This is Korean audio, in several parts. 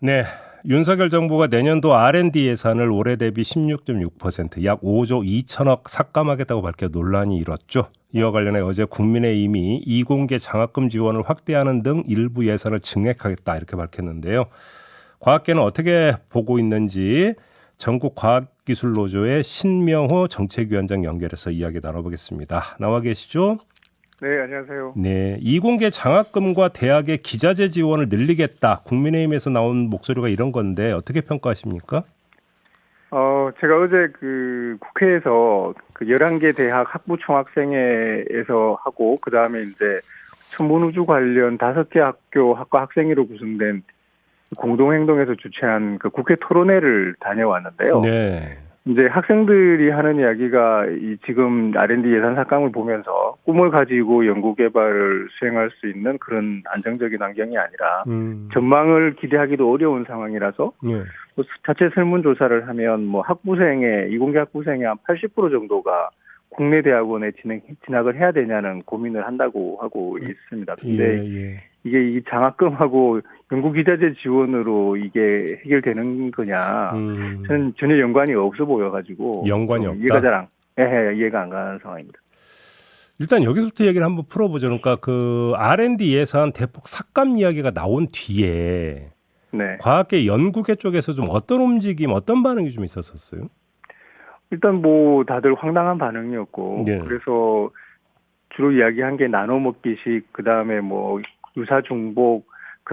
네. 윤석열 정부가 내년도 R&D 예산을 올해 대비 16.6%, 약 5조 2천억 삭감하겠다고 밝혀 논란이 일었죠. 이와 관련해 어제 국민의힘이 이공계 장학금 지원을 확대하는 등 일부 예산을 증액하겠다 이렇게 밝혔는데요. 과학계는 어떻게 보고 있는지 전국과학기술노조의 신명호 정책위원장 연결해서 이야기 나눠보겠습니다. 나와 계시죠? 네, 안녕하세요. 네, 이공계 장학금과 대학의 기자재 지원을 늘리겠다. 국민의힘에서 나온 목소리가 이런 건데 어떻게 평가하십니까? 제가 어제 국회에서 11개 대학 학부 총학생회에서 하고, 그 다음에 이제 천문우주 관련 5개 학교 학과 학생회로 구성된 공동행동에서 주최한 국회 토론회를 다녀왔는데요. 네. 이제 학생들이 하는 이야기가 이 지금 R&D 예산 삭감을 보면서 꿈을 가지고 연구개발을 수행할 수 있는 그런 안정적인 환경이 아니라 전망을 기대하기도 어려운 상황이라서 네. 자체 설문조사를 하면 이공계 학부생의 한 80% 정도가 국내 대학원에 진학을 해야 되냐는 고민을 한다고 하고 있습니다. 근데 이게 이 장학금하고 연구기자재 지원으로 이게 해결되는 거냐? 저는 전혀 연관이 없어 보여가지고 연관이 없다. 이해가 안 가는 상황입니다. 일단 여기서부터 얘기를 한번 풀어보죠. 그러니까 R&D 예산 대폭 삭감 이야기가 나온 뒤에 네. 과학계 연구계 쪽에서 좀 어떤 움직임, 어떤 반응이 좀 있었었어요? 일단 다들 황당한 반응이었고, 네. 그래서 주로 이야기한 게 나눠 먹기식, 그 다음에 유사 중복,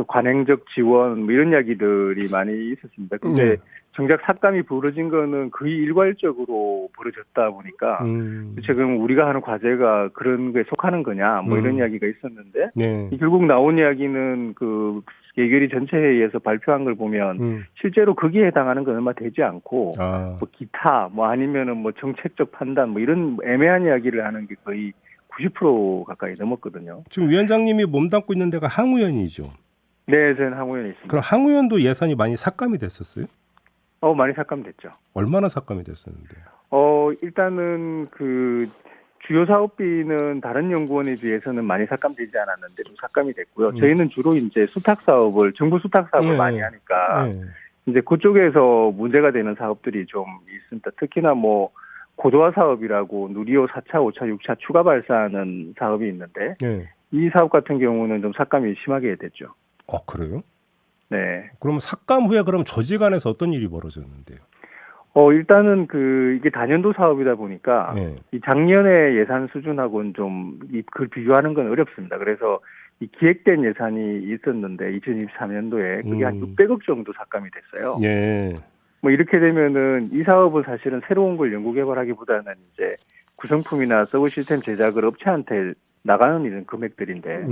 관행적 지원 이런 이야기들이 많이 있었습니다. 근데 정작 삭감이 벌어진 거는 거의 일괄적으로 벌어졌다 보니까 지금 우리가 하는 과제가 그런 거에 속하는 거냐 이런 이야기가 있었는데 결국 나온 이야기는 예결위 전체 회의에서 발표한 걸 보면 실제로 거기에 해당하는 건 얼마 되지 않고 기타 아니면은 정책적 판단 이런 애매한 이야기를 하는 게 거의 90% 가까이 넘었거든요. 지금 위원장님이 몸담고 있는 데가 항우연이죠. 네, 저는 항우연에 있습니다. 그럼 항우연도 예산이 많이 삭감이 됐었어요? 많이 삭감됐죠. 얼마나 삭감이 됐었는데요? 일단은 주요 사업비는 다른 연구원에 비해서는 많이 삭감되지 않았는데 좀 삭감이 됐고요. 저희는 주로 이제 정부 수탁 사업을 많이 하니까 이제 그쪽에서 문제가 되는 사업들이 좀 있습니다. 특히나 고도화 사업이라고 누리호 4차, 5차, 6차 추가 발사하는 사업이 있는데 이 사업 같은 경우는 좀 삭감이 심하게 됐죠. 그래요? 네. 그럼 삭감 후에 조직안에서 어떤 일이 벌어졌는데요? 일단은 이게 단연도 사업이다 보니까 이 작년의 예산 수준하고는 좀 그걸 비교하는 건 어렵습니다. 그래서 이 기획된 예산이 있었는데 2023년도에 그게 한 600억 정도 삭감이 됐어요. 이렇게 되면은 이 사업은 사실은 새로운 걸 연구 개발하기보다는 이제 구성품이나 서버 시스템 제작을 업체한테 나가는 이런 금액들인데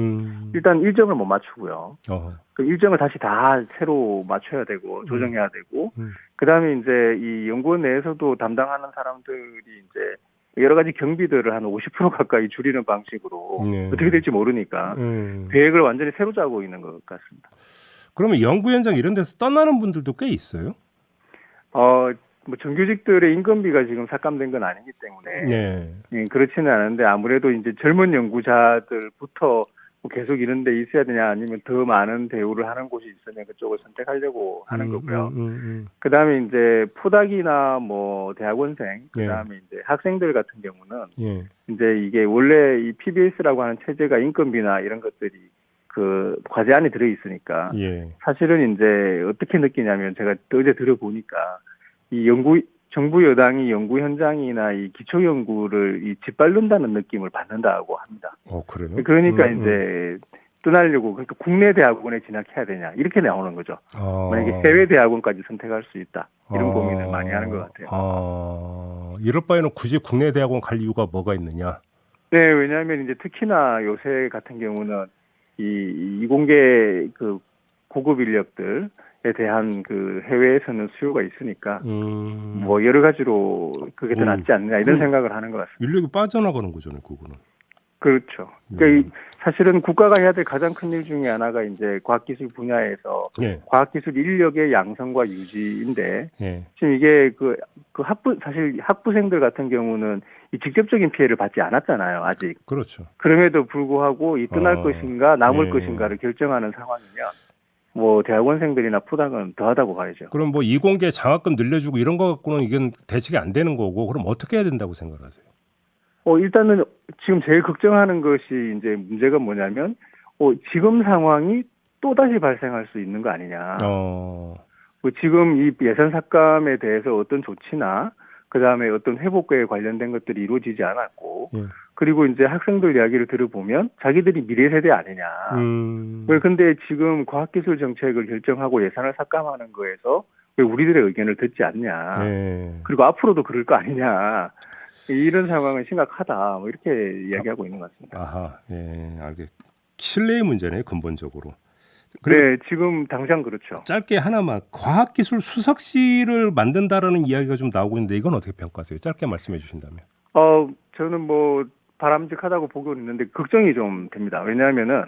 일단 일정을 못 맞추고요. 그 일정을 다시 다 새로 맞춰야 되고 조정해야 되고 그다음에 이제 이 연구원 내에서도 담당하는 사람들이 이제 여러 가지 경비들을 한 50% 가까이 줄이는 방식으로 어떻게 될지 모르니까 계획을 완전히 새로 짜고 있는 것 같습니다. 그러면 연구 현장 이런 데서 떠나는 분들도 꽤 있어요? 정규직들의 인건비가 지금 삭감된 건 아니기 때문에 그렇지는 않은데 아무래도 이제 젊은 연구자들부터 계속 이런 데 있어야 되냐 아니면 더 많은 대우를 하는 곳이 있으면 그쪽을 선택하려고 하는 거고요. 그다음에 이제 포닥이나 대학원생 그다음에 이제 학생들 같은 경우는 이제 이게 원래 이 PBS라고 하는 체제가 인건비나 이런 것들이 과제 안에 들어 있으니까 사실은 이제 어떻게 느끼냐면 제가 어제 들어보니까 이 정부 여당이 연구 현장이나 이 기초 연구를 짓밟는다는 느낌을 받는다고 합니다. 그래요? 그러니까 이제 떠나려고 그러니까 국내 대학원에 진학해야 되냐 이렇게 나오는 거죠. 만약에 해외 대학원까지 선택할 수 있다 이런 고민을 많이 하는 것 같아요. 이럴 바에는 굳이 국내 대학원 갈 이유가 뭐가 있느냐? 네, 왜냐하면 이제 특히나 요새 같은 경우는 이 이공계 고급 인력들에 대한 해외에서는 수요가 있으니까 여러 가지로 그게 더 낫지 않느냐 이런 생각을 하는 것 같습니다. 인력이 빠져나가는 거잖아요, 그거는. 그렇죠. 그러니까 사실은 국가가 해야 될 가장 큰 일 중에 하나가 이제 과학기술 분야에서 과학기술 인력의 양성과 유지인데 지금 이게 사실 학부생들 같은 경우는 이 직접적인 피해를 받지 않았잖아요, 아직. 그렇죠. 그럼에도 불구하고 이 떠날 것인가 남을 것인가를 결정하는 상황이면 뭐 대학원생들이나 부담은 더하다고 봐야죠. 그럼 뭐 이공계 장학금 늘려주고 이런 거 갖고는 이건 대책이 안 되는 거고 그럼 어떻게 해야 된다고 생각하세요? 일단은 지금 제일 걱정하는 것이 이제 문제가 뭐냐면 지금 상황이 또 다시 발생할 수 있는 거 아니냐. 지금 이 예산 삭감에 대해서 어떤 조치나 그다음에 어떤 회복에 관련된 것들이 이루어지지 않았고 그리고 이제 학생들 이야기를 들어보면 자기들이 미래 세대 아니냐. 그런데 지금 과학기술 정책을 결정하고 예산을 삭감하는 거에서 왜 우리들의 의견을 듣지 않냐. 그리고 앞으로도 그럴 거 아니냐. 이런 상황은 심각하다. 뭐 이렇게 이야기하고 있는 것 같습니다. 아하, 예, 알겠. 신뢰의 문제네요, 근본적으로. 네, 지금 당장 그렇죠. 짧게 하나만 과학기술 수석실을 만든다라는 이야기가 좀 나오고 있는데 이건 어떻게 평가하세요? 짧게 말씀해 주신다면. 저는 뭐 바람직하다고 보고 있는데 걱정이 좀 됩니다. 왜냐하면은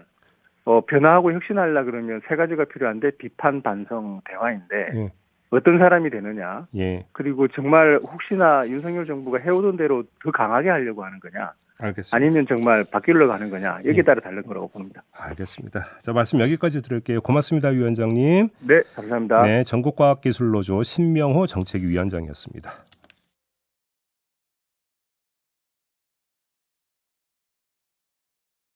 변화하고 혁신하려 그러면 세 가지가 필요한데 비판, 반성, 대화인데 어떤 사람이 되느냐. 그리고 정말 혹시나 윤석열 정부가 해오던 대로 더 강하게 하려고 하는 거냐. 알겠습니다. 아니면 정말 바뀌려고 하는 거냐. 여기에 따라 다른 거라고 봅니다. 알겠습니다. 자, 말씀 여기까지 들을게요. 고맙습니다, 위원장님. 네, 감사합니다. 네, 전국과학기술노조 신명호 정책위원장이었습니다.